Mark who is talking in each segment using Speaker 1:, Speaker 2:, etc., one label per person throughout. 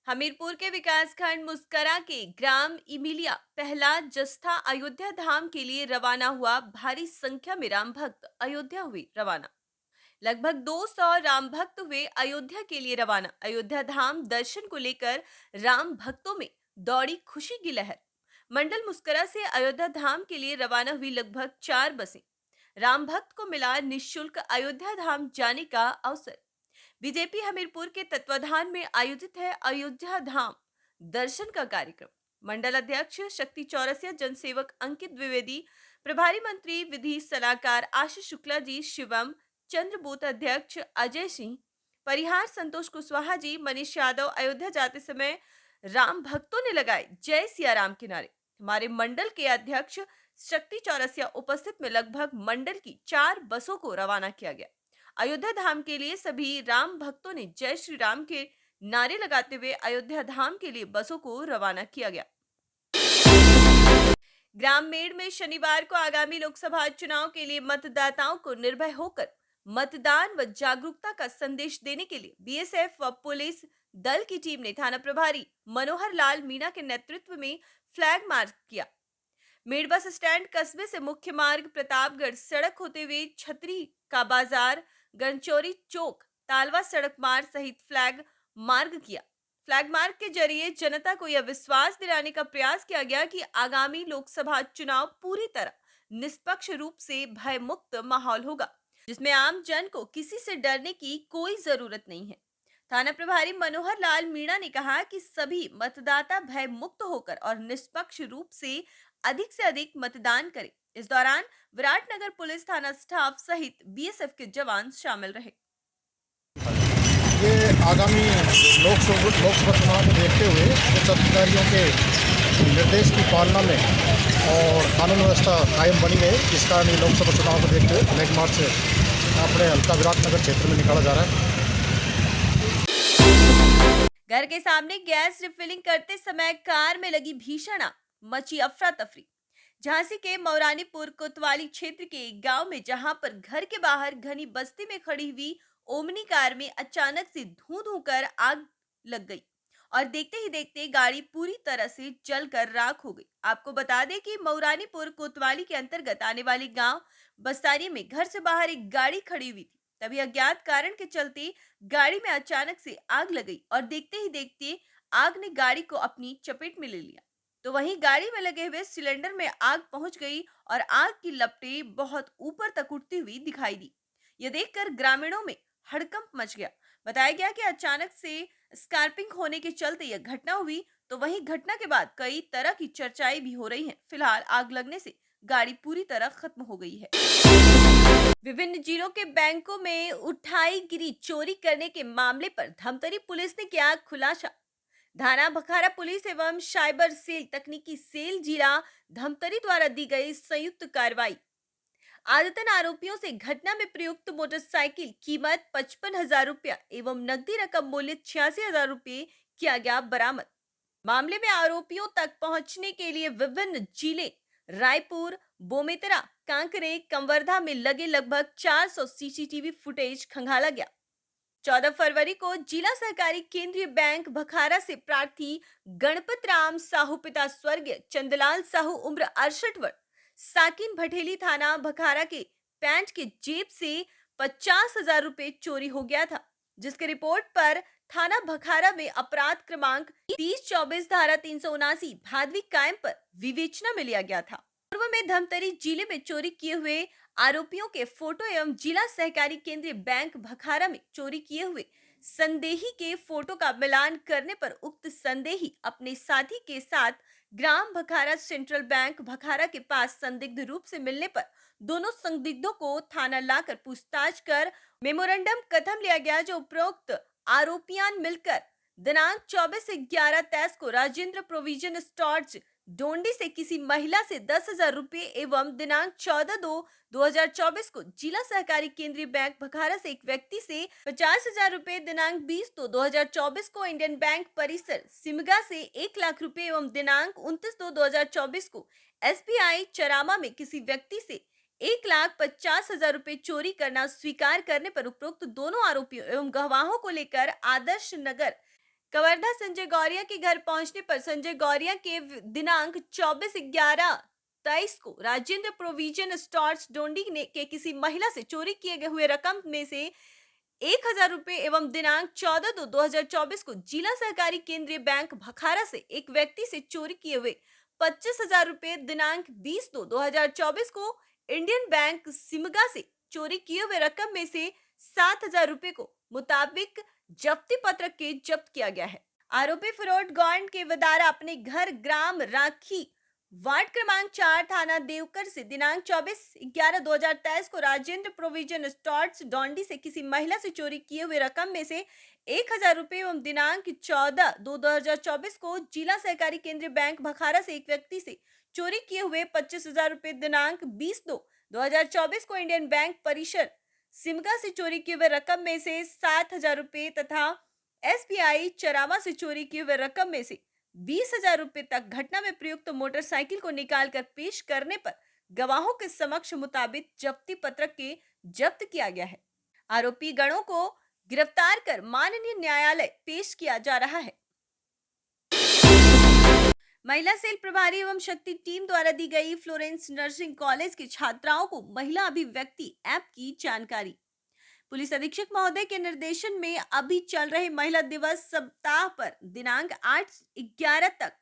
Speaker 1: हमीरपुर के विकासखंड मुस्करा के ग्राम इमिलिया पहला जत्था अयोध्या धाम के लिए रवाना हुआ। भारी संख्या में राम भक्त अयोध्या हुए रवाना। लगभग 200 राम भक्त हुए अयोध्या के लिए रवाना। अयोध्या धाम दर्शन को लेकर राम भक्तों में दौड़ी खुशी की लहर। मंडल मुस्करा से अयोध्या धाम के लिए रवाना हुई लगभग 4 बसें। राम भक्त को मिला निशुल्क अयोध्या धाम जाने का अवसर। बीजेपी हमीरपुर के तत्वाधान में आयोजित है अयोध्या धाम दर्शन का कार्यक्रम। मंडल अध्यक्ष शक्ति चौरसिया, जनसेवक अंकित द्विवेदी, प्रभारी मंत्री विधि सलाहकार आशीष शुक्ला जी, शिवम चंद्र बूथ अध्यक्ष अजय सिंह परिहार, संतोष कुशवाहा जी, मनीष यादव अयोध्या जाते समय राम भक्तों ने लगाए जय सिया राम के नारे। हमारे मंडल के अध्यक्ष शक्ति चौरसिया उपस्थित में लगभग मंडल की 4 बसों को रवाना किया गया। अयोध्या धाम के लिए सभी राम भक्तों ने जय श्री राम के नारे लगाते हुए अयोध्या धाम के लिए बसों को रवाना किया गया। ग्राम मेड़ में शनिवार को आगामी लोकसभा चुनाव के लिए मतदाताओं को निर्भय होकर मतदान व जागरूकता का संदेश देने के लिए बीएसएफ व पुलिस दल की टीम ने थाना प्रभारी मनोहर लाल मीणा के नेतृत्व में फ्लैग मार्च किया। मेड़ बस स्टैंड कस्बे से मुख्य मार्ग प्रतापगढ़ सड़क होते हुए छतरी का बाजार, गंचौरी चौक, तालवा सड़क मार्ग सहित फ्लैग मार्ग के जरिए जनता को यह विश्वास दिलाने का प्रयास किया गया कि आगामी लोकसभा चुनाव पूरी तरह निष्पक्ष रूप से भय मुक्त माहौल होगा, जिसमें आम जन को किसी से डरने की कोई जरूरत नहीं है। थाना प्रभारी मनोहर लाल मीणा ने कहा कि सभी मतदाता भय मुक्त होकर और निष्पक्ष रूप से अधिक मतदान करें। इस दौरान विराटनगर पुलिस थाना स्टाफ सहित बीएसएफ के जवान शामिल रहे।
Speaker 2: ये आगामी लोकसभा चुनाव को देखते हुए उच्च अधिकारियों के निर्देश की पालना में और कानून व्यवस्था कायम बनी है, इस कारण ये लोकसभा चुनाव को देखते हुए फ्लैग मार्च अपने हल्का विराटनगर क्षेत्र में निकाला जा रहा है।
Speaker 1: घर के सामने गैस रिफिलिंग करते समय कार में लगी भीषण आग, मची अफरा तफरी। झांसी के मौरानीपुर कोतवाली क्षेत्र के एक गांव में जहां पर घर के बाहर घनी बस्ती में खड़ी हुई ओमनी कार में अचानक से धू धू कर आग लग गई और देखते ही देखते गाड़ी पूरी तरह से जलकर राख हो गई। आपको बता दें कि मौरानीपुर कोतवाली के अंतर्गत आने वाली गांव बस्तारी में घर से बाहर एक गाड़ी खड़ी हुई थी। तभी अज्ञात कारण के चलते गाड़ी में अचानक से आग लग गई और देखते ही देखते आग ने गाड़ी को अपनी चपेट में ले लिया। तो वहीं गाड़ी में लगे हुए सिलेंडर में आग पहुंच गई और आग की लपटें बहुत ऊपर तक उठती हुई दिखाई दी। यह देखकर ग्रामीणों में हड़कंप मच गया। बताया गया कि अचानक से स्कार्पिंग होने के चलते यह घटना हुई। तो वहीं घटना के बाद कई तरह की चर्चाएं भी हो रही हैं। फिलहाल आग लगने से गाड़ी पूरी तरह खत्म हो गई है। विभिन्न जिलों के बैंकों में उठाई गिरी चोरी करने के मामले पर धमतरी पुलिस ने किया खुलासा। थाना भखारा पुलिस एवं साइबर सेल तकनीकी सेल जिला धमतरी द्वारा दी गई संयुक्त कार्रवाई। आदतन आरोपियों से घटना में प्रयुक्त मोटरसाइकिल कीमत 55,000 रुपया एवं नकदी रकम मूल्य 86,000 रुपये किया गया बरामद। मामले में आरोपियों तक पहुंचने के लिए विभिन्न जिले रायपुर, बोमेतरा, कांकरे, कंवर्धा में लगे लगभग 400 सीसीटीवी फुटेज खंगाला गया। 14 फरवरी को जिला सहकारी केंद्रीय बैंक भखारा से प्रार्थी गणपत राम साहू पिता स्वर्गीय चंदलाल साहू उम्र 68 वर्ष साकिन भटेली थाना भखारा के पैंट के जेब से 50,000 रुपए चोरी हो गया था, जिसके रिपोर्ट पर थाना भखारा में अपराध क्रमांक 3024 धारा 379 भादवी कायम पर विवेचना में लिया गया था। पूर्व में धमतरी जिले में चोरी किए हुए आरोपियों के फोटो एवं जिला सहकारी केंद्रीय बैंक भखारा में चोरी किए हुए संदेही के फोटो का मिलान करने पर उक्त संदेही अपने साथी के साथ ग्राम भखारा सेंट्रल बैंक भखारा के पास संदिग्ध रूप से मिलने पर दोनों संदिग्धों को थाना लाकर पूछताछ कर मेमोरेंडम कथम लिया गया, जो उपरोक्त आरोपियां मिलकर दिनांक 24/11/23 को राजेंद्र प्रोविजन स्टोर्स डोंडी से किसी महिला से 10,000 रुपए एवं दिनांक 14/2/2024 को जिला सहकारी केंद्रीय बैंक भखारा से एक व्यक्ति से 50,000 रुपए, दिनांक 20/2/2024 को इंडियन बैंक परिसर सिमगा से 1 लाख रुपए एवं दिनांक 29/2/2024 को एसबीआई चरामा में किसी व्यक्ति से 1,50,000 रुपए चोरी करना स्वीकार करने पर उपरोक्त दोनों आरोपियों एवं गवाहों को लेकर आदर्श नगर कवर्धा संजय गौरिया के घर पहुंचने पर संजय गौरिया के दिनांक 24/11/23 को राजेंद्र प्रोविजन स्टोर्स डोंडी के किसी महिला से चोरी किए गए हुए रकम में से 1,000 रुपए एवं दिनांक 14/2/2024 को जिला सहकारी केंद्रीय बैंक भखारा से एक व्यक्ति से चोरी किए हुए 25,000 रुपए दिनांक 20/2/2024 को इंडियन बैंक सिमगा से चोरी किए हुए रकम में से 7,000 रुपए को मुताबिक जब्ती पत्रक के जब्त किया गया है। आरोपी फिरोड गौंड के वदारा अपने घर ग्राम राखी वार्ड क्रमांक 4 थाना देवकर से दिनांक 24/11/2023 को राजेंद्र प्रोविजन स्टोर्स डोंडी से किसी महिला से चोरी किए हुए रकम में से 1,000 रुपए एवं दिनांक 14/2/2024 को जिला सहकारी केंद्रीय बैंक भखारा से एक व्यक्ति से चोरी किए हुए 25,000 रुपए दिनांक 20/2/2024 को इंडियन बैंक परिसर सिमगा से चोरी किए हुए रकम में से 7,000 रुपए तथा एसबीआई चरावा से चोरी किए हुए रकम में से 20,000 रुपए तक घटना में प्रयुक्त मोटरसाइकिल को निकालकर पेश करने पर गवाहों के समक्ष मुताबिक जब्ती पत्रक के जब्त किया गया है। आरोपी गणों को गिरफ्तार कर माननीय न्यायालय पेश किया जा रहा है। महिला सेल प्रभारी एवं शक्ति टीम द्वारा दी गई फ्लोरेंस नर्सिंग कॉलेज की छात्राओं को महिला अभिव्यक्ति ऐप की जानकारी। पुलिस अधीक्षक महोदय के निर्देशन में अभी चल रहे महिला दिवस सप्ताह पर दिनांक 8/11 तक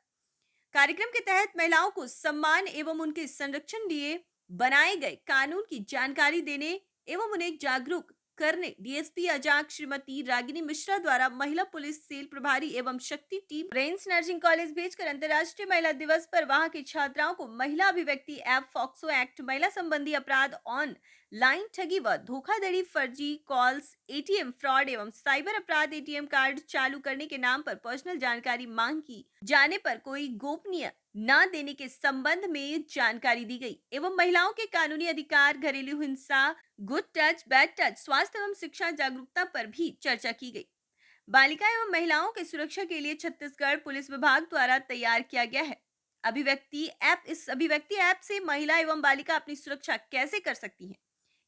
Speaker 1: कार्यक्रम के तहत महिलाओं को सम्मान एवं उनके संरक्षण लिए बनाए गए कानून की जानकारी देने एवं उन्हें जागरूक करने डीएसपी अजाक श्रीमती रागिनी मिश्रा द्वारा महिला पुलिस सेल प्रभारी एवं शक्ति टीम फ्लोरेंस नर्सिंग कॉलेज भेजकर अंतर्राष्ट्रीय महिला दिवस पर वहां की छात्राओं को महिला अभिव्यक्ति ऐप फॉक्सो एक्ट महिला संबंधी अपराध ऑन लाइन ठगी व धोखाधड़ी फर्जी कॉल्स एटीएम फ्रॉड एवं साइबर अपराध एटीएम कार्ड चालू करने के नाम पर पर्सनल जानकारी मांग की जाने पर कोई गोपनीय न देने के संबंध में जानकारी दी गई एवं महिलाओं के कानूनी अधिकार घरेलू हिंसा गुड टच बैड टच स्वास्थ्य एवं शिक्षा जागरूकता पर भी चर्चा की गई। बालिका एवं महिलाओं की सुरक्षा के लिए छत्तीसगढ़ पुलिस विभाग द्वारा तैयार किया गया है अभिव्यक्ति ऐप। इस अभिव्यक्ति ऐप से महिला एवं बालिका अपनी सुरक्षा कैसे कर सकती है।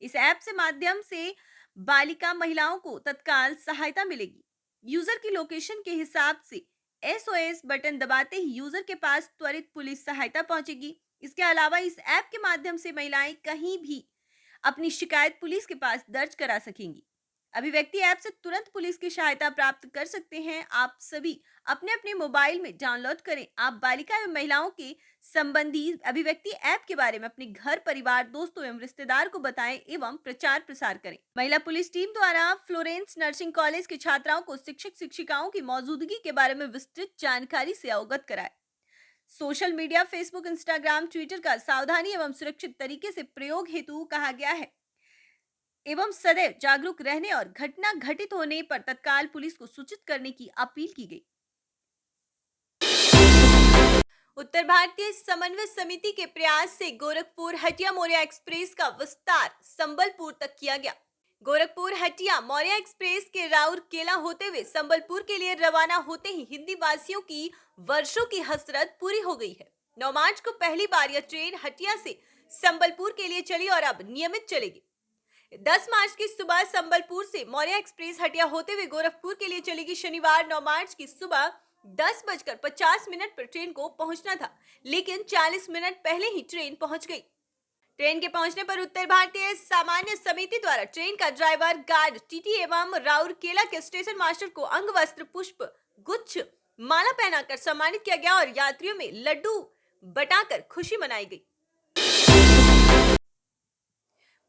Speaker 1: इस ऐप से माध्यम से बालिका महिलाओं को तत्काल सहायता मिलेगी। यूजर की लोकेशन के हिसाब से एसओएस बटन दबाते ही यूजर के पास त्वरित पुलिस सहायता पहुंचेगी। इसके अलावा इस ऐप के माध्यम से महिलाएं कहीं भी अपनी शिकायत पुलिस के पास दर्ज करा सकेंगी। अभिव्यक्ति ऐप से तुरंत पुलिस की सहायता प्राप्त कर सकते हैं। आप सभी अपने अपने मोबाइल में डाउनलोड करें। आप बालिका एवं महिलाओं के संबंधी अभिव्यक्ति ऐप के बारे में अपने घर परिवार दोस्तों एवं रिश्तेदार को बताएं एवं प्रचार प्रसार करें। महिला पुलिस टीम द्वारा फ्लोरेंस नर्सिंग कॉलेज की छात्राओं को शिक्षक शिक्षिकाओं की मौजूदगी के बारे में विस्तृत जानकारी से अवगत कराए। Social media Facebook Instagram Twitter का सावधानी एवं सुरक्षित तरीके से प्रयोग हेतु कहा गया है एवं सदैव जागरूक रहने और घटना घटित होने पर तत्काल पुलिस को सूचित करने की अपील की गई। उत्तर भारतीय समन्वय समिति के प्रयास से गोरखपुर हटिया मौर्या एक्सप्रेस का विस्तार संबलपुर तक किया गया। गोरखपुर हटिया मौर्या एक्सप्रेस के राउरकेला होते हुए संबलपुर के लिए रवाना होते ही हिंदी वासियों की वर्षों की हसरत पूरी हो गई है। 9 मार्च को पहली बार यह ट्रेन हटिया से संबलपुर के लिए चली और अब नियमित चलेगी। 10 मार्च की सुबह संबलपुर से मौर्या एक्सप्रेस हटिया होते हुए गोरखपुर के लिए चलेगी। शनिवार 9 मार्च की सुबह 10:50 पर ट्रेन को पहुंचना था, लेकिन 40 मिनट पहले ही ट्रेन पहुंच गई। ट्रेन के पहुंचने पर उत्तर भारतीय सामान्य समिति द्वारा ट्रेन का ड्राइवर, गार्ड, टीटी एवं राउरकेला के स्टेशन मास्टर को अंग वस्त्र, पुष्प गुच्छ, माला पहनाकर सम्मानित किया गया और यात्रियों में लड्डू बटाकर खुशी मनाई गई।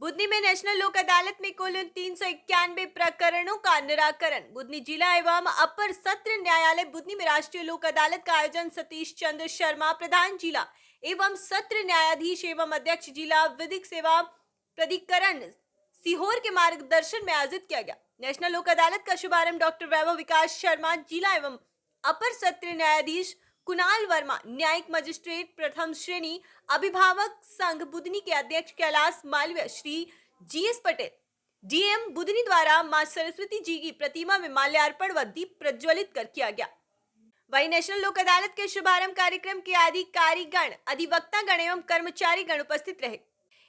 Speaker 1: बुधनी में नेशनल लोक अदालत में कुल 391 प्रकरणों का निराकरण। बुधनी जिला एवं अपर सत्र न्यायालय बुधनी में राष्ट्रीय लोक अदालत का आयोजन सतीश चंद्र शर्मा, प्रधान जिला एवं सत्र न्यायाधीश एवं अध्यक्ष जिला विधिक सेवा प्राधिकरण सीहोर के मार्गदर्शन में आयोजित किया गया। नेशनल लोक अदालत का शुभारंभ डॉक्टर वैभव विकास शर्मा, जिला एवं अपर सत्र न्यायाधीश कुणाल वर्मा, न्यायिक मजिस्ट्रेट प्रथम श्रेणी अभिभावक संघ बुधनी के अध्यक्ष कैलाश मालवीय, श्री जीएस पटेल, डीएम बुधनी द्वारा मां सरस्वती जी की प्रतिमा में माल्यार्पण व दीप प्रज्वलित कर किया गया। वहीं नेशनल लोक अदालत के शुभारंभ कार्यक्रम के अधिकारीगण, अधिवक्तागण एवं कर्मचारीगण उपस्थित रहे।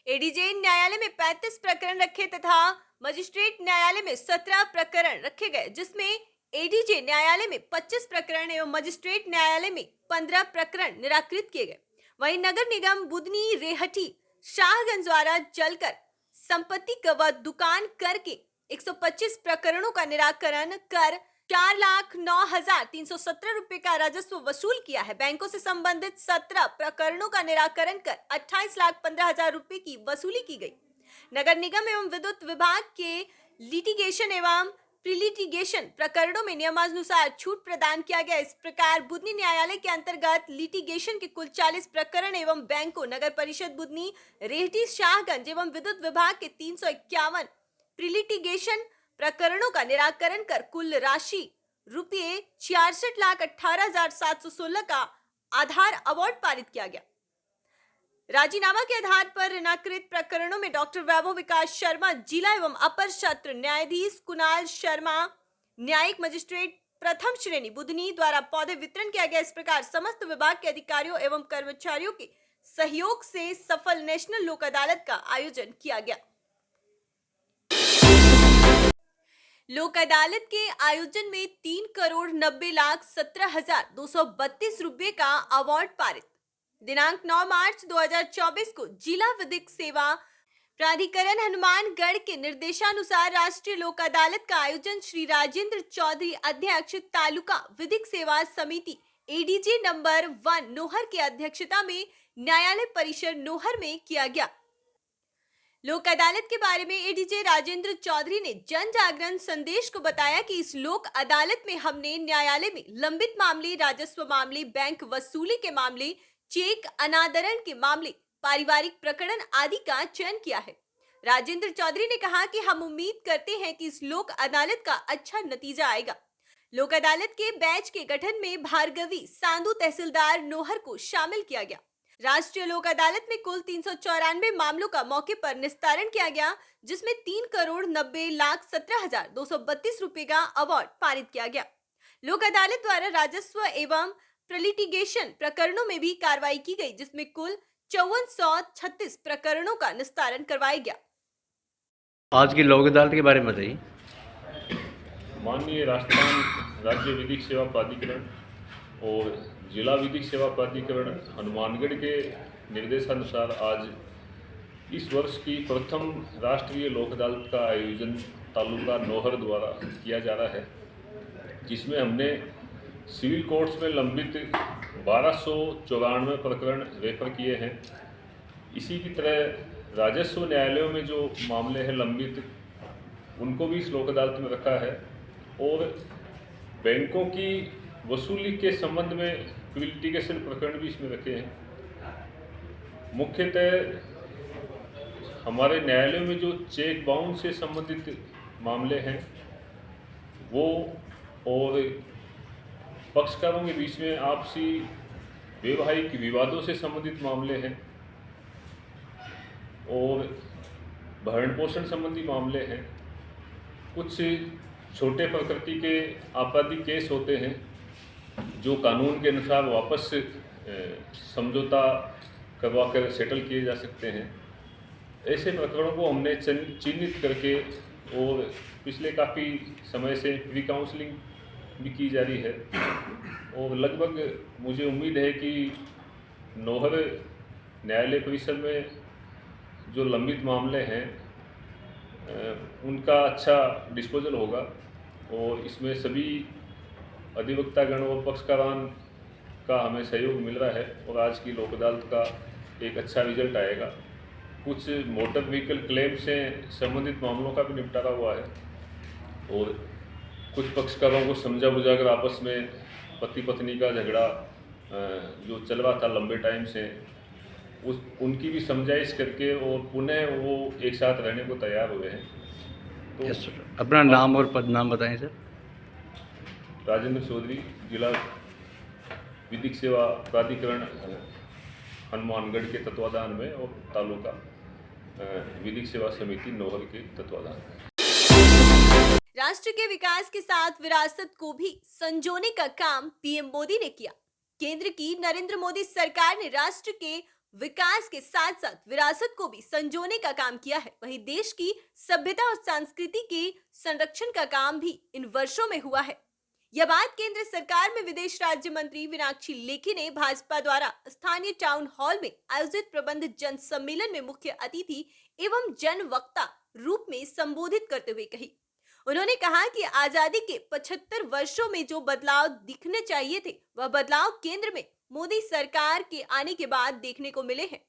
Speaker 1: एडीजे न्यायालय में 35 प्रकरण रखे तथा मजिस्ट्रेट न्यायालय में 17 प्रकरण रखे गए, जिसमें एडीजे न्यायालय में 25 प्रकरण एवं मजिस्ट्रेट न्यायालय में 15 प्रकरण निराकृत किए गए। वहीं नगर निगम बुदनी, रेहटी, शाहगंज द्वारा जलकर संपत्ति व दुकान कर के 125 प्रकरणों का निराकरण कर 4,09,317 रुपए का राजस्व वसूल किया है। बैंकों से संबंधित 17 प्रकरणों का निराकरण कर 28,15,000 रुपए की वसूली की गई। नगर निगम एवं विद्युत विभाग के लिटिगेशन एवं प्रीलिटिगेशन प्रकरणों में नियमानुसार छूट प्रदान किया गया। इस प्रकार बुदनी न्यायालय के अंतर्गत लिटिगेशन के कुल 40 प्रकरण एवं बैंकों, नगर परिषद बुदनी, रेहटी, शाहगंज एवं विद्युत विभाग के 351 प्रीलिटिगेशन प्रकरणों का निराकरण कर कुल राशि रुपये 66,18,716 का आधार अवार्ड पारित किया गया। राजीनामा के आधार पर ऋणाकृत प्रकरणों में डॉक्टर वैभव विकास शर्मा, जिला एवं अपर सत्र न्यायाधीश कुणाल शर्मा, न्यायिक मजिस्ट्रेट प्रथम श्रेणी बुदनी द्वारा पौधे वितरण किया गया। इस प्रकार समस्त विभाग के अधिकारियों एवं कर्मचारियों के सहयोग से सफल नेशनल लोक अदालत का आयोजन किया गया। लोक अदालत के आयोजन में 3,90,17,232 रुपए का अवार्ड पारित। दिनांक 9 मार्च 2024 को जिला विधिक सेवा प्राधिकरण हनुमानगढ़ के निर्देशानुसार राष्ट्रीय लोक अदालत का आयोजन श्री राजेंद्र चौधरी, अध्यक्ष, तालुका विधिक सेवा समिति एडीजे नंबर 1 नोहर की अध्यक्षता में न्यायालय परिसर नोहर में किया गया। लोक अदालत के बारे में एडीजे राजेंद्र चौधरी ने जन जागरण संदेश को बताया कि इस लोक अदालत में हमने न्यायालय में लंबित मामले, राजस्व मामले, बैंक वसूली के मामले, चेक अनादरण के मामले, पारिवारिक प्रकरण आदि का चयन किया है। राजेंद्र चौधरी ने कहा कि हम उम्मीद करते हैं कि इस लोक अदालत का अच्छा नतीजा आएगा। लोक अदालत के बैच के गठन में भार्गवी सांधु तहसीलदार नोहर को शामिल किया गया। राष्ट्रीय लोक अदालत में कुल 394 मामलों का मौके पर निस्तारण किया गया, जिसमें 3,90,17,232 रुपए का अवार्ड पारित किया गया। लोक अदालत द्वारा राजस्व एवं प्रीलिटिगेशन प्रकरणों में भी कार्रवाई की गई, जिसमें कुल 5436 प्रकरणों का निस्तारण करवाया गया।
Speaker 3: आज की लोक अदालत के बारे में बताइए।
Speaker 4: माननीय राजस्थान राज्य विधिक सेवा प्राधिकरण और जिला विधिक सेवा प्राधिकरण हनुमानगढ़ के निर्देशानुसार आज इस वर्ष की प्रथम राष्ट्रीय लोक अदालत का आयोजन तालुका नोहर द्वारा किया जा रहा है, जिसमें हमने सिविल कोर्ट्स में लंबित 1294 प्रकरण रेफर किए हैं। इसी की तरह राजस्व न्यायालयों में जो मामले हैं लंबित, उनको भी इस लोक अदालत में रखा है और बैंकों की वसूली के संबंध में लिटिगेशन प्रकरण भी इसमें रखे हैं। मुख्यतः हमारे न्यायालयों में जो चेक बाउंस से संबंधित मामले हैं वो, और पक्षकारों के बीच में आपसी वैवाहिक विवादों से संबंधित मामले हैं और भरण पोषण संबंधी मामले हैं। कुछ छोटे प्रकृति के आपराधिक केस होते हैं जो कानून के अनुसार वापस समझौता करवाकर सेटल किए जा सकते हैं। ऐसे प्रकरणों को हमने चिन्हित करके और पिछले काफ़ी समय से प्री काउंसलिंग भी की जा रही है और लगभग मुझे उम्मीद है कि नोहर न्यायालय परिसर में जो लंबित मामले हैं उनका अच्छा डिस्पोजल होगा और इसमें सभी अधिवक्तागण और पक्षकारान का हमें सहयोग मिल रहा है और आज की लोक अदालत का एक अच्छा रिजल्ट आएगा। कुछ मोटर व्हीकल क्लेम से संबंधित मामलों का भी निपटारा हुआ है और कुछ पक्षकारों को समझा बुझाकर आपस में पति पत्नी का झगड़ा जो चल रहा था लंबे टाइम से, उनकी भी समझाइश करके और पुनः वो एक साथ रहने को तैयार हुए हैं। तो
Speaker 3: यस सर, अपना नाम और पद नाम बताएं सर।
Speaker 4: राजेंद्र चौधरी, जिला विधिक सेवा प्राधिकरण हनुमानगढ़ के तत्वाधान में और तालुका विधिक सेवा समिति नोहर के तत्वाधान में।
Speaker 1: राष्ट्र के विकास के साथ विरासत को भी संजोने का काम पीएम मोदी ने किया। केंद्र की नरेंद्र मोदी सरकार ने राष्ट्र के विकास के साथ साथ विरासत को भी संजोने का काम किया है। वहीं देश की सभ्यता और संस्कृति के संरक्षण का काम भी इन वर्षों में हुआ है। यह बात केंद्र सरकार में विदेश राज्य मंत्री मीनाक्षी लेखी ने भाजपा द्वारा स्थानीय टाउन हॉल में आयोजित प्रबंध जन सम्मेलन में मुख्य अतिथि एवं जन वक्ता रूप में संबोधित करते हुए कही। उन्होंने कहा कि आजादी के 75 वर्षों में जो बदलाव दिखने चाहिए थे, वह बदलाव केंद्र में मोदी सरकार के आने के बाद देखने को मिले हैं।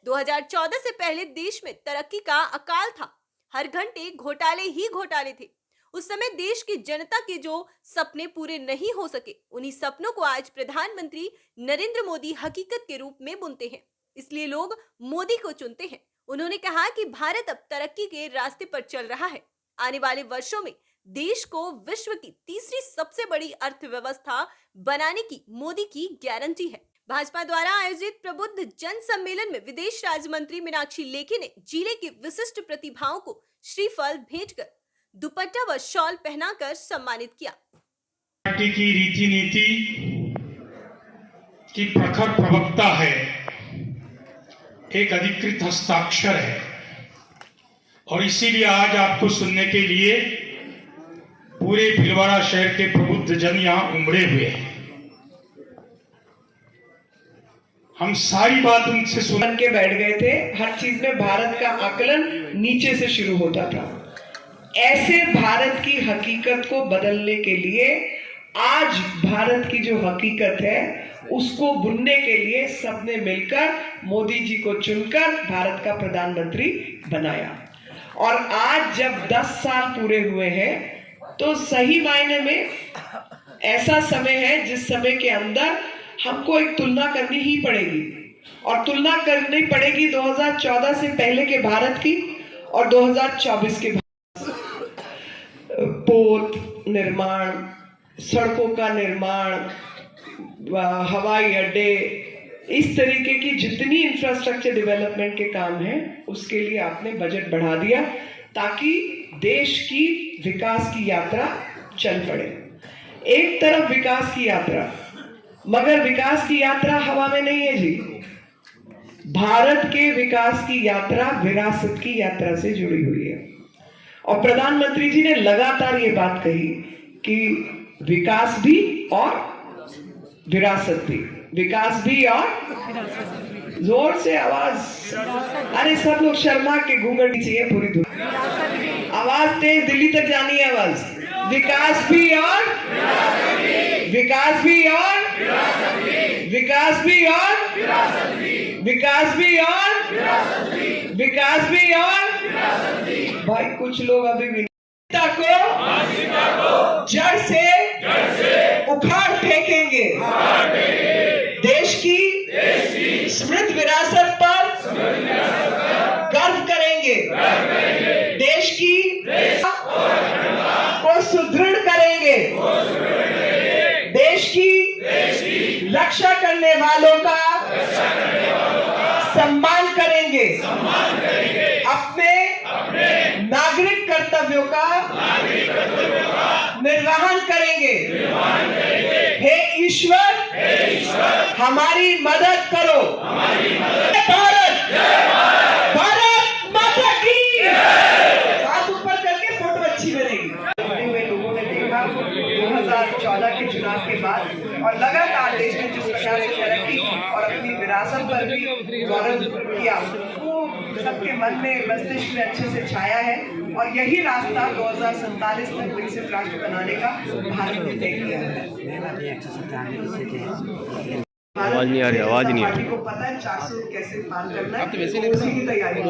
Speaker 1: 2014 से पहले देश में तरक्की का अकाल था, हर घंटे घोटाले ही घोटाले थे। उस समय देश की जनता के जो सपने पूरे नहीं हो सके, उन्हीं सपनों को आज प्रधानमंत्री नरेंद्र मोदी हकीकत के रूप में बुनते हैं, इसलिए लोग मोदी को चुनते हैं। उन्होंने कहा कि भारत अब तरक्की के रास्ते पर चल रहा है। आने वाले वर्षों में देश को विश्व की तीसरी सबसे बड़ी अर्थव्यवस्था बनाने की मोदी की गारंटी है। भाजपा द्वारा आयोजित प्रबुद्ध जन सम्मेलन में विदेश राज्य मंत्री मीनाक्षी लेखी ने जिले की विशिष्ट प्रतिभाओं को श्रीफल भेंटकर दुपट्टा व शॉल पहनाकर सम्मानित किया।
Speaker 5: पार्टी की रीति नीति की प्रखर प्रवक्ता है, एक अधिकृत हस्ताक्षर है और इसीलिए आज आपको सुनने के लिए पूरे भीलवाड़ा शहर के प्रबुद्ध जन यहां उमड़े हुए हैं। हम सारी बात उनसे सुन
Speaker 6: के बैठ गए थे। हर चीज में भारत का आकलन नीचे से शुरू होता था। ऐसे भारत की हकीकत को बदलने के लिए आज भारत की जो हकीकत है उसको बुनने के लिए सबने मिलकर मोदी जी को चुनकर भारत का प्रधानमंत्री बनाया। और आज जब 10 साल पूरे हुए हैं तो सही मायने में ऐसा समय है जिस समय के अंदर हमको एक तुलना करनी ही पड़ेगी और तुलना करनी पड़ेगी 2014 से पहले के भारत की और 2024 के पोत निर्माण, सड़कों का निर्माण, हवाई अड्डे, इस तरीके की जितनी इंफ्रास्ट्रक्चर डेवलपमेंट के काम हैं उसके लिए आपने बजट बढ़ा दिया ताकि देश की विकास की यात्रा चल पड़े। एक तरफ विकास की यात्रा, मगर विकास की यात्रा हवा में नहीं है जी। भारत के विकास की यात्रा विरासत की यात्रा से जुड़ी हुई है और प्रधानमंत्री जी ने लगातार ये बात कही कि विकास भी और विरासत भी, विकास भी और जोर से आवाज, अरे सब लोग शर्मा के घूंघट चाहिए पूरी दुनिया, आवाज तेज दिल्ली तक जानी है आवाज। विकास भी और विकास भी और विकास भी और विकास भी और विकास भी और भाई कुछ लोग अभी भी को जड़ से उखाड़ फेंकेंगे। देश की समृद्ध विरासत पर गर्व करेंगे। देश की को सुदृढ़ करेंगे। देश की रक्षा करने वालों का सम्मान करेंगे। अपने नागरिक कर्तव्यों का निर्वहन करेंगे। हे ईश्वर हमारी मदद करो। भारत भारत माता की। हाथ ऊपर करके फोटो अच्छी बनेगी। लोगों ने देखा 2014 के चुनाव के बाद और लगातार देश ने जिस प्रकार से तरक्की और अपनी विरासत पर भी गौरव किया वो सबके मन में मस्तिष्क में अच्छे से छाया है और यही रास्ता 2047 तक विकसित राष्ट्र बनाने का भारत ने तय किया है।
Speaker 3: आवाज नहीं आ रही, आवाज नहीं आ रही।
Speaker 6: पार्टी को पता है 400 कैसे पार करना है, उसी की तैयारी।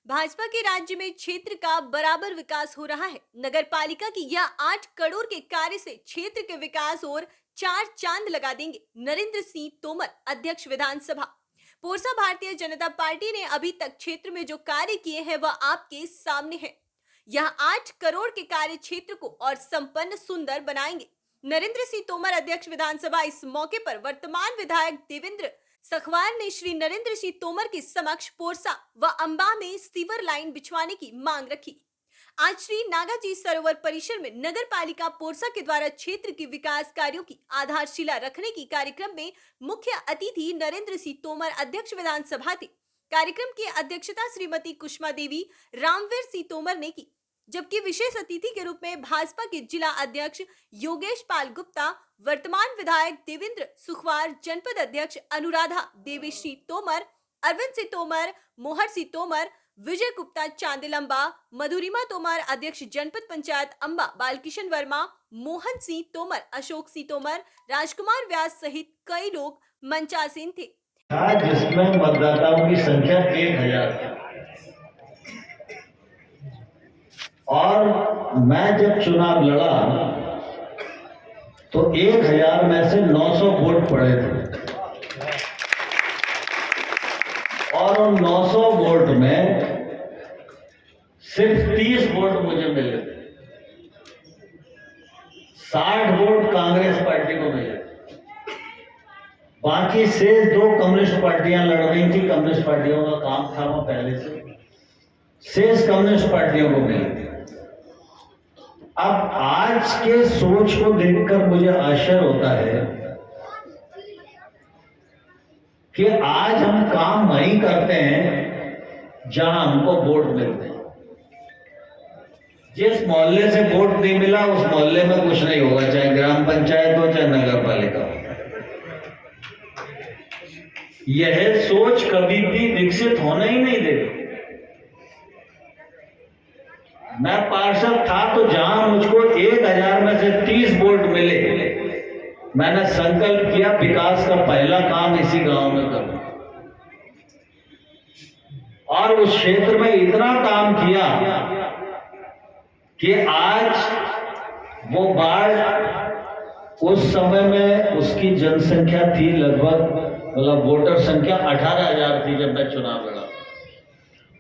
Speaker 1: भाजपा के राज्य में क्षेत्र का बराबर विकास हो रहा है। नगर पालिका की यह 8 करोड़ के कार्य से क्षेत्र के विकास और 4 चांद लगा देंगे। नरेंद्र सिंह तोमर, अध्यक्ष विधानसभा। पोरसा भारतीय जनता पार्टी ने अभी तक क्षेत्र में जो कार्य किए हैं वह आपके सामने है। यह 8 करोड़ के कार्य क्षेत्र को और संपन्न सुंदर बनाएंगे। नरेंद्र सिंह तोमर, अध्यक्ष विधानसभा। इस मौके पर वर्तमान विधायक देवेंद्र सखवार ने श्री नरेंद्र सिंह तोमर के समक्ष पोरसा व अंबा में सीवर लाइन बिछवाने की मांग रखी। आज श्री नागाजी सरोवर परिसर में नगर पालिका पोरसा के द्वारा क्षेत्र के विकास कार्यों की आधारशिला रखने की कार्यक्रम में मुख्य अतिथि नरेंद्र सिंह तोमर, अध्यक्ष विधानसभा थे। कार्यक्रम की अध्यक्षता श्रीमती कुष्मा देवी रामवीर सिंह तोमर ने की। जबकि विशेष अतिथि के रूप में भाजपा के जिला अध्यक्ष योगेश पाल गुप्ता, वर्तमान विधायक देवेंद्र सुखवार, जनपद अध्यक्ष अनुराधा देवेश्री तोमर, अरविंद सिंह तोमर, मोहर सिंह तोमर, विजय गुप्ता चांदिलंबा, मधुरिमा तोमर, अध्यक्ष जनपद पंचायत अंबा बालकिशन वर्मा, मोहन सिंह तोमर, अशोक सिंह तोमर, राजकुमार व्यास सहित कई लोग मंचासीन थे।
Speaker 7: जिसमें मतदाताओं की संख्या 1000 थी और मैं जब चुनाव लड़ा तो 1000 में से 900 वोट पड़े थे और उन 900 वोट में सिर्फ 30 वोट मुझे मिले थे। 60 वोट कांग्रेस पार्टी को मिले थे। बाकी शेष 2 कम्युनिस्ट पार्टियां लड़ रही थी। कम्युनिस्ट पार्टियों का काम था वो पहले से, शेष कम्युनिस्ट पार्टियों को मिले थे। अब आज के सोच को देखकर मुझे आश्चर्य होता है कि आज हम काम वहीं करते हैं जहां हमको वोट मिलते हैं। जिस मोहल्ले से वोट नहीं मिला उस मोहल्ले में कुछ नहीं होगा, चाहे ग्राम पंचायत हो चाहे नगर पालिका हो। यह सोच कभी भी विकसित होने ही नहीं देती। मैं पार्षद था तो जहां मुझको 1000 में से 30 वोट मिले, मैंने संकल्प किया विकास का पहला काम इसी गांव में करूं और उस क्षेत्र में इतना काम किया कि आज वो बाढ़, उस समय में उसकी जनसंख्या थी लगभग, मतलब वोटर संख्या 18,000 थी जब मैं चुनाव लड़ा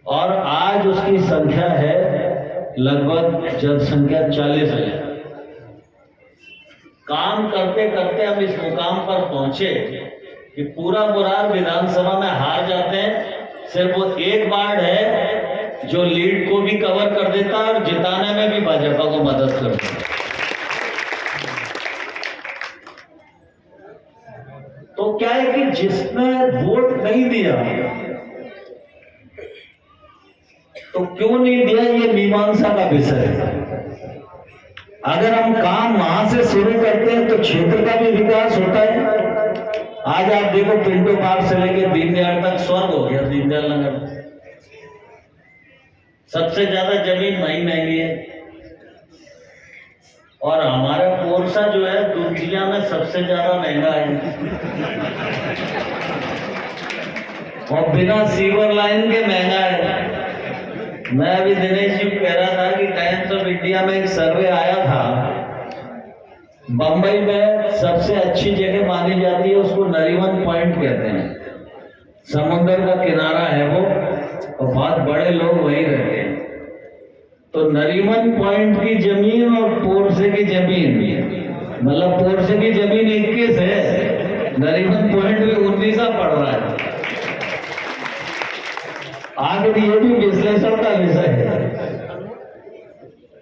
Speaker 7: और आज उसकी संख्या है लगभग जनसंख्या 40,000। काम करते करते हम इस मुकाम पर पहुंचे कि पूरा मुरार विधानसभा में हार जाते हैं। सिर्फ वो एक वार्ड है जो लीड को भी कवर कर देता है और जिताने में भी भाजपा को मदद करता है। तो क्या है कि जिसने वोट नहीं दिया तो क्यों नहीं दिया, ये मीमांसा का विषय है। अगर हम काम वहां से शुरू करते हैं तो क्षेत्र का भी विकास होता है। आज आप देखो पिंटो पार्क से लेकर दीनदयाल तक स्वर्ग हो गया। दीनदयाल नगर में सबसे ज्यादा जमीन वहीं महंगी है और हमारा पोरसा जो है दुनिया में सबसे ज्यादा महंगा है और बिना सीवर लाइन के महंगा है। मैं अभी दिनेश जी कह रहा था कि टाइम्स ऑफ इंडिया में एक सर्वे आया था, बंबई में सबसे अच्छी जगह मानी जाती है, उसको नरीमन पॉइंट कहते हैं। समुद्र का किनारा है वो और बहुत बड़े लोग वहीं रहते हैं। तो नरीमन पॉइंट की जमीन और पोरसे की जमीन, मतलब पोरसे की जमीन 21 है, नरीमन पॉइंट भी 19 पड़ रहा है। आगे ये भी विश्लेषण का विषय है,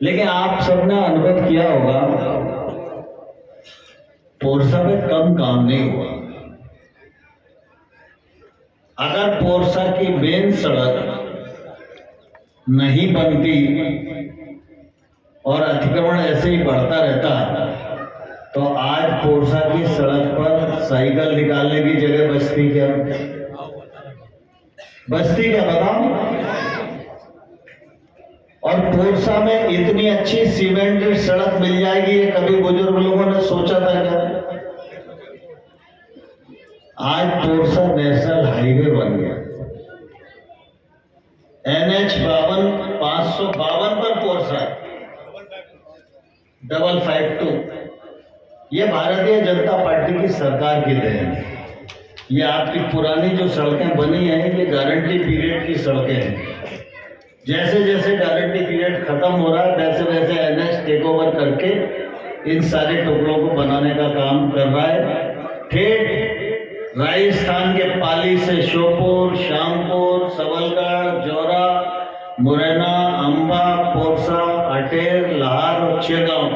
Speaker 7: लेकिन आप सबने अनुभव किया होगा पोरसा में कम काम नहीं हुआ। अगर पोरसा की मेन सड़क नहीं बनती और अतिक्रमण ऐसे ही बढ़ता रहता तो आज पोरसा की सड़क पर साइकिल निकालने की जगह बचती क्या? बस्ती क्या बताओ। और पोरसा में इतनी अच्छी सीमेंटेड सड़क मिल जाएगी ये कभी बुजुर्ग लोगों ने सोचा था क्या? आज पोरसा नेशनल हाईवे बन गया। NH 552 पर पोरसा 552। ये भारतीय जनता पार्टी की सरकार की देन है। ये आपकी पुरानी जो सड़कें बनी हैं ये गारंटी पीरियड की सड़कें हैं। जैसे जैसे गारंटी पीरियड खत्म हो रहा है वैसे वैसे NH टेक ओवर करके इन सारे टुकड़ों को बनाने का काम कर रहा है। ठेठ राजस्थान के पाली से श्योपुर, श्यामपुर, सबलगढ़, जौरा, मुरैना, अंबा, पोरसा, अटेर, लाहौर और चिड़गांव,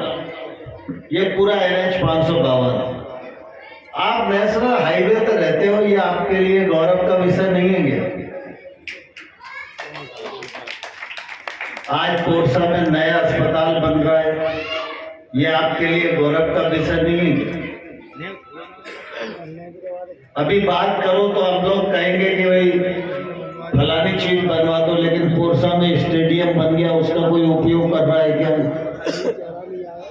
Speaker 7: ये पूरा NH 552। आप नेशनल हाईवे पर रहते हो, ये आपके लिए गौरव का विषय नहीं है। आज पोरसा में नया अस्पताल बन रहा है, ये आपके लिए गौरव का विषय नहीं है। अभी बात करो तो हम लोग कहेंगे कि भाई फलानी चीज बनवा दो, लेकिन पोरसा में स्टेडियम बन गया, उसका कोई उपयोग कर रहा है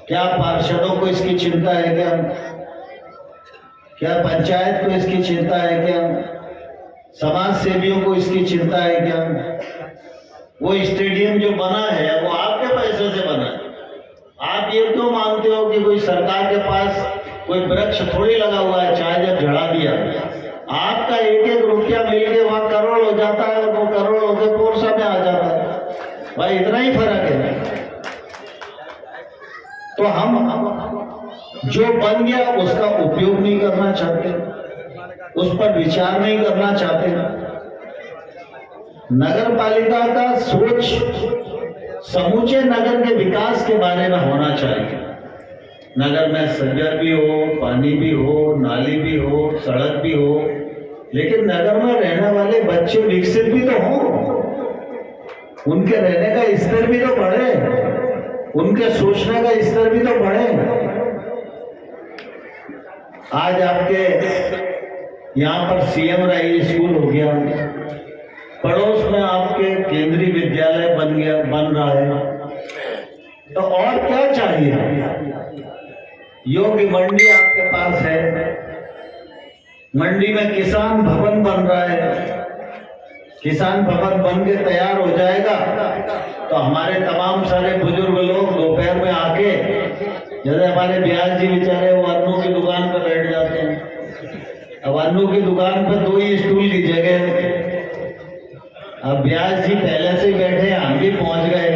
Speaker 7: क्या पार्षदों को इसकी चिंता है क्या पंचायत को इसकी चिंता है क्या, समाज सेवियों को इसकी चिंता है क्या? वो स्टेडियम जो बना है वो आपके पैसे से बना है। आप ये क्यों मानते हो कि कोई सरकार के पास कोई वृक्ष थोड़ी लगा हुआ है, चाहे जब झड़ा दिया, आपका एक एक रुपया मिल के वहां करोड़ हो जाता है और वो करोड़ होकर पोरसा में आ जाता है। भाई इतना ही फर्क है। तो हम जो बन गया उसका उपयोग नहीं करना चाहते, उस पर विचार नहीं करना चाहते। नगर पालिका का सोच समूचे नगर के विकास के बारे में होना चाहिए। नगर में सज्जर भी हो, पानी भी हो, नाली भी हो, सड़क भी हो, लेकिन नगर में रहने वाले बच्चे विकसित भी तो हों, उनके रहने का स्तर भी तो बढ़े, उनके सोचने का स्तर भी तो बढ़े। आज आपके यहाँ पर सीएम रही स्कूल हो गया, पड़ोस में आपके केंद्रीय विद्यालय बन रहा है, तो और क्या चाहिए? योग्य मंडी आपके पास है, मंडी में किसान भवन बन रहा है, किसान भवन बन के तैयार हो जाएगा तो हमारे तमाम सारे बुजुर्ग लोग दोपहर में आके, जैसे हमारे ब्यास जी बेचारे वो अन्नू की दुकान पर बैठ जाते हैं। अब अन्नू की दुकान पर 2 ही स्टूल की जगह है, अब ब्यास जी पहले से ही बैठे, हम भी पहुंच गए,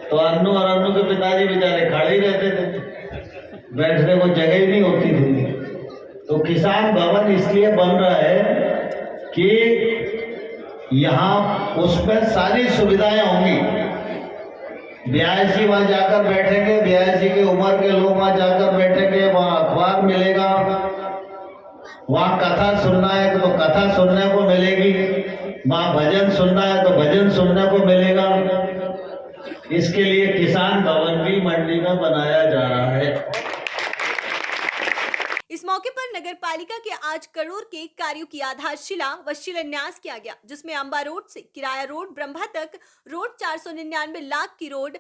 Speaker 7: तो अन्नू और अन्नू के पिताजी बेचारे खड़े ही रहते थे, बैठने को जगह ही नहीं होती थी। तो किसान भवन इसलिए बन रहा है कि यहाँ उसमें सारी सुविधाएं होंगी। ब्यास जी वहां जाकर बैठेंगे, ब्यास जी की उम्र के लोग वहां जाकर बैठेंगे, वहां अखबार मिलेगा, वहां कथा सुनना है तो कथा सुनने को मिलेगी, वहां भजन सुनना है तो भजन सुनने को मिलेगा। इसके लिए किसान भवन भी मंडी में बनाया जा रहा है।
Speaker 1: इस मौके पर नगर पालिका के 8 करोड़ के कार्यों की आधारशिला व शिलान्यास किया गया, जिसमें अंबा रोड से किराया रोड ब्रह्मा तक रोड, 499 लाख की रोड,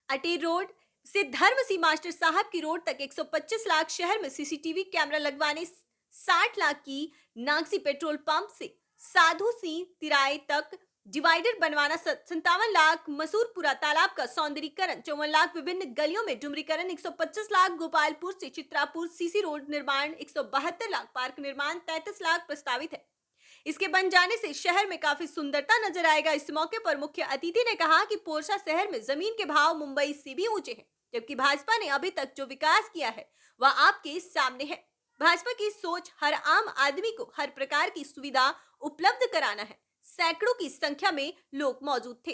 Speaker 1: अटेर रोड से धर्मसी मास्टर साहब की रोड तक 125 लाख, शहर में सीसीटीवी कैमरा लगवाने 60 लाख की, नागसी पेट्रोल पंप से साधु सिंह तिराए तक डिवाइडर बनवाना 57 लाख, मसूरपुरा तालाब का सौंदर्यीकरण 54 लाख, विभिन्न गलियों में डुमरीकरण 125 लाख, गोपालपुर से चित्रापुर सीसी रोड निर्माण 172 लाख, पार्क निर्माण 33 लाख प्रस्तावित है। इसके बन जाने से शहर में काफी सुंदरता नजर आएगा। इस मौके पर मुख्य अतिथि ने कहा कि पोरसा शहर में जमीन के भाव मुंबई से भी ऊंचे हैं, जबकि भाजपा ने अभी तक जो विकास किया है वह आपके सामने है। भाजपा की सोच हर आम आदमी को हर प्रकार की सुविधा उपलब्ध कराना है। सैकड़ों की संख्या में लोग मौजूद थे।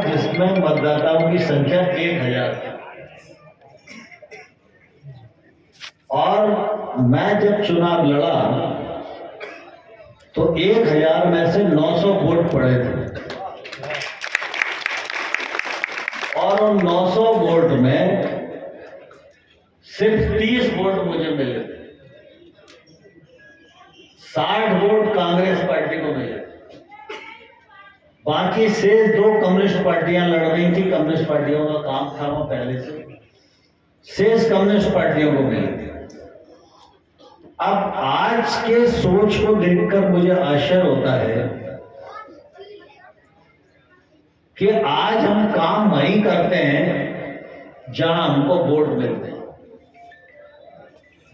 Speaker 7: जिसमें मतदाताओं की संख्या 1000 और मैं जब चुनाव लड़ा तो 1000 में से 900 वोट पड़े थे और उन 900 वोट में सिर्फ 30 वोट मुझे मिले थे, 60 वोट कांग्रेस पार्टी को मिले, बाकी शेष 2 कम्युनिस्ट पार्टियां लड़ रही थी। कम्युनिस्ट पार्टियों का काम था वो पहले से, शेष कम्युनिस्ट पार्टियों को मिले थे। अब आज के सोच को देखकर मुझे आश्चर्य होता है कि आज हम काम वहीं करते हैं जहां हमको वोट मिलते हैं।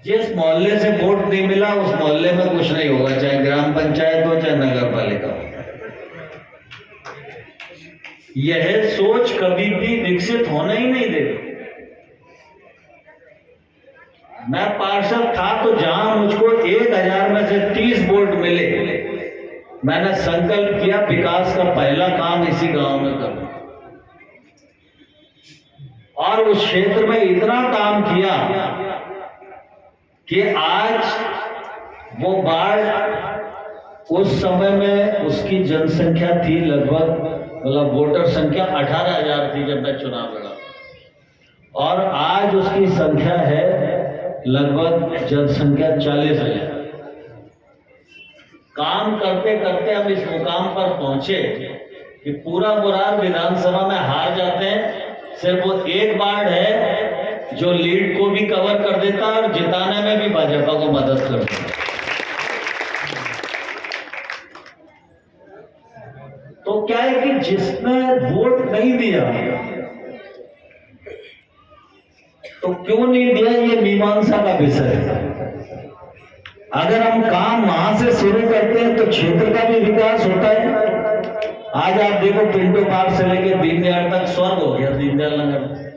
Speaker 7: जिस मोहल्ले से वोट नहीं मिला उस मोहल्ले में कुछ नहीं होगा, चाहे ग्राम पंचायत हो चाहे नगर पालिका हो। यह सोच कभी भी विकसित होने ही नहीं देती। मैं पार्षद था तो जहां मुझको 1000 में से 30 वोट मिले, मैंने संकल्प किया विकास का पहला काम इसी गांव में करूं, और उस क्षेत्र में इतना काम किया कि आज वो बाढ़, उस समय में उसकी जनसंख्या थी लगभग मतलब वोटर संख्या 18,000 थी जब मैं चुनाव लड़ा, और आज उसकी संख्या है लगभग जनसंख्या 40,000। काम करते करते हम इस मुकाम पर पहुंचे कि पूरा मुरार विधानसभा में हार जाते हैं। सिर्फ वो एक वार्ड है जो लीड को भी कवर कर देता है और जिताने में भी भाजपा को मदद करता है। तो क्या है कि जिसने वोट नहीं दिया, तो क्यों नहीं दिया, ये मीमांसा का विषय है। अगर हम काम वहां से शुरू करते हैं तो क्षेत्र का भी विकास होता है। आज आप देखो पिंटो पार्क से लेके दीनदयाल तक स्वर्ग हो गया दीनदयाल नगर में।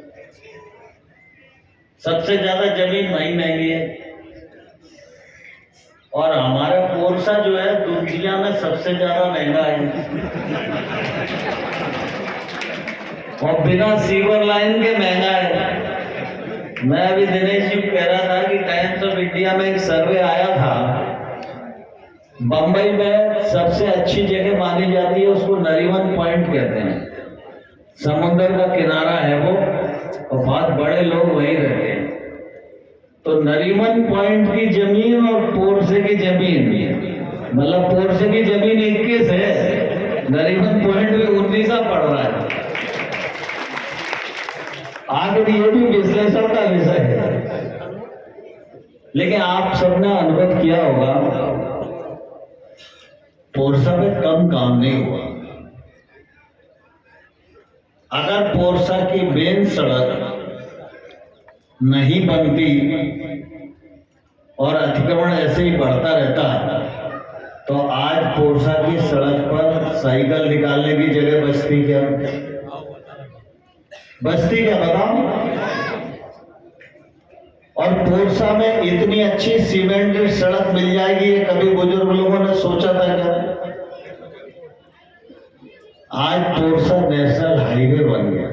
Speaker 7: सबसे ज्यादा जमीन वहीं महंगी है, और हमारा पोरसा जो है दुनिया में सबसे ज्यादा महंगा है, और बिना सीवर लाइन के महंगा है। मैं अभी दिनेश जी कह रहा था कि टाइम्स ऑफ इंडिया में एक सर्वे आया था, बंबई में सबसे अच्छी जगह मानी जाती है, उसको नरीमन पॉइंट कहते हैं। समुद्र का किनारा है वो, और बहुत बड़े लोग वहीं रहते हैं। तो नरीमन पॉइंट की जमीन और पोरसे की जमीन, मतलब पोरसे की जमीन 21 है, नरीमन पॉइंट भी 19 पड़ रहा है। आगे ये भी विश्लेषण का विषय है, लेकिन आप सबने अनुभव किया होगा पोरसा में कम काम नहीं हुआ। अगर पोरसा की मेन सड़क नहीं बनती और अतिक्रमण ऐसे ही बढ़ता रहता, तो आज पोरसा की सड़क पर साइकिल निकालने की जगह बचती क्या? बस्ती क्या बताओ? और पोरसा में इतनी अच्छी सीमेंटेड सड़क मिल जाएगी, ये कभी बुजुर्ग लोगों ने सोचा था क्या? आज पोरसा नेशनल हाईवे बन गया।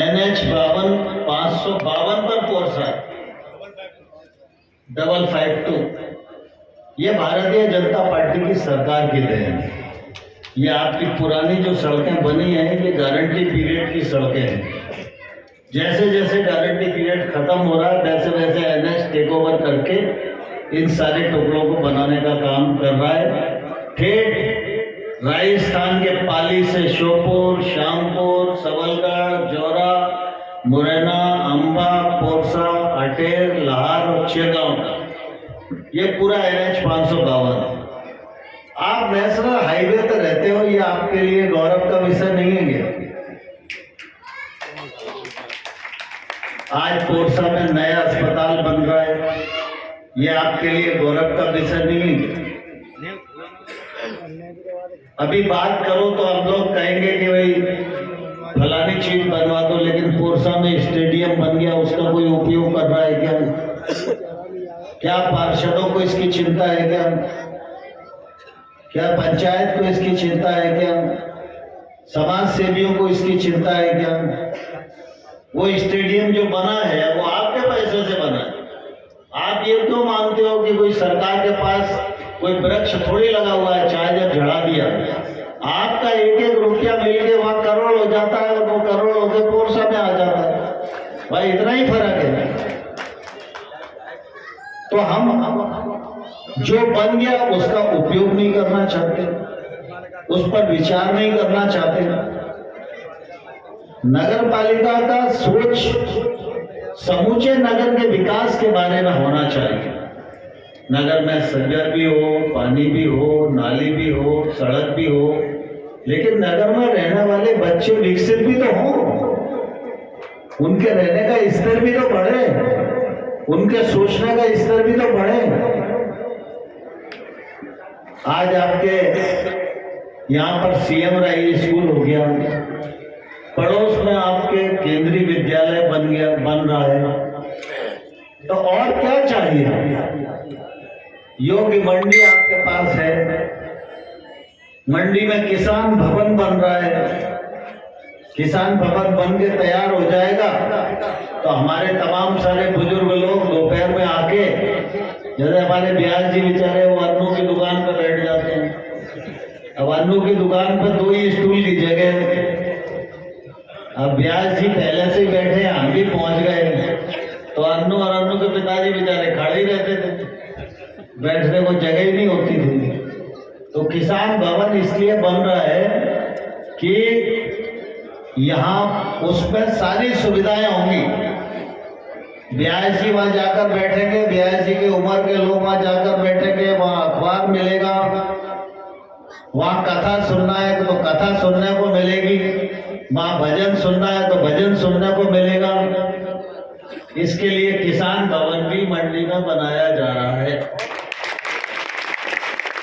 Speaker 7: NH 552 पर पोरसा 552। ये भारतीय जनता पार्टी की सरकार की देन है। ये आपकी पुरानी जो सड़कें बनी हैं, ये गारंटी पीरियड की सड़कें हैं। जैसे जैसे गारंटी पीरियड खत्म हो रहा है, वैसे वैसे NH टेक ओवर करके इन सारे टुकड़ों को बनाने का काम कर रहा है। ठेठ राजस्थान के पाली से श्योपुर, श्यामपुर, सबलगढ़, जौरा, मुरैना, अंबा, पोरसा, अटेर, लाहौर और चिरगांव, ये पूरा NH 552। आप नेशनल हाईवे पर रहते हो, ये आपके लिए गौरव का विषय नहीं है क्या? आज पोरसा में नया अस्पताल बन रहा है, ये आपके लिए गौरव का विषय नहीं है। अभी बात करो तो हम लोग कहेंगे कि भाई फलानी चीज बनवा दो, लेकिन पोरसा में स्टेडियम बन गया, उसका कोई उपयोग कर रहा है क्या? क्या पार्षदों को इसकी चिंता है क्या? क्या पंचायत को इसकी चिंता है क्या? समाज सेवियों को इसकी चिंता है क्या? वो स्टेडियम जो बना है वो आपके पैसे से बना है। आप ये क्यों मानते हो कि कोई सरकार के पास कोई वृक्ष थोड़ी लगा हुआ है, चाहे जब झड़ा दिया, आपका एक एक रुपया मिलके वहां करोड़ हो जाता है, और वो करोड़ होकर पोरसा में आ जाता है। भाई इतना ही फर्क है। तो हम जो बन गया उसका उपयोग नहीं करना चाहते, उस पर विचार नहीं करना चाहते। नगर पालिका का सोच समूचे नगर के विकास के बारे में होना चाहिए। नगर में सज्जर भी हो, पानी भी हो, नाली भी हो, सड़क भी हो, लेकिन नगर में रहने वाले बच्चे विकसित भी तो हों, उनके रहने का स्तर भी तो बढ़े, उनके सोचने का स्तर भी तो बढ़े। आज आपके यहाँ पर CM राय स्कूल हो गया, पड़ोस में आपके केंद्रीय विद्यालय बन रहा है, तो और क्या चाहिए? योग्य मंडी आपके पास है, मंडी में किसान भवन बन रहा है। किसान भवन बन के तैयार हो जाएगा तो हमारे तमाम सारे बुजुर्ग लोग दोपहर में आके, जैसे हमारे ब्यास जी बेचारे वो अन्नों की दुकान पर बैठ जाते हैं, अब अन्नू की दुकान पर 2 ही स्टूल की जगह है। अब व्यास जी पहले से ही बैठे, हम भी पहुंच गए, तो अन्नू और अन्नू के पिताजी बेचारे खड़े ही रहते थे, बैठने को जगह ही नहीं होती थी। तो किसान भवन इसलिए बन रहा है कि यहाँ उसमें सारी सुविधाएं होंगी। व्यास जी वहां जाकर बैठेंगे, व्यास जी के उम्र के लोग वहां जाकर बैठेंगे, वहां अखबार मिलेगा, वहां कथा सुनना है तो कथा सुनने को मिलेगी, वहां भजन सुनना है तो भजन सुनने को मिलेगा। इसके लिए किसान भवन भी मंडी में बनाया जा रहा है।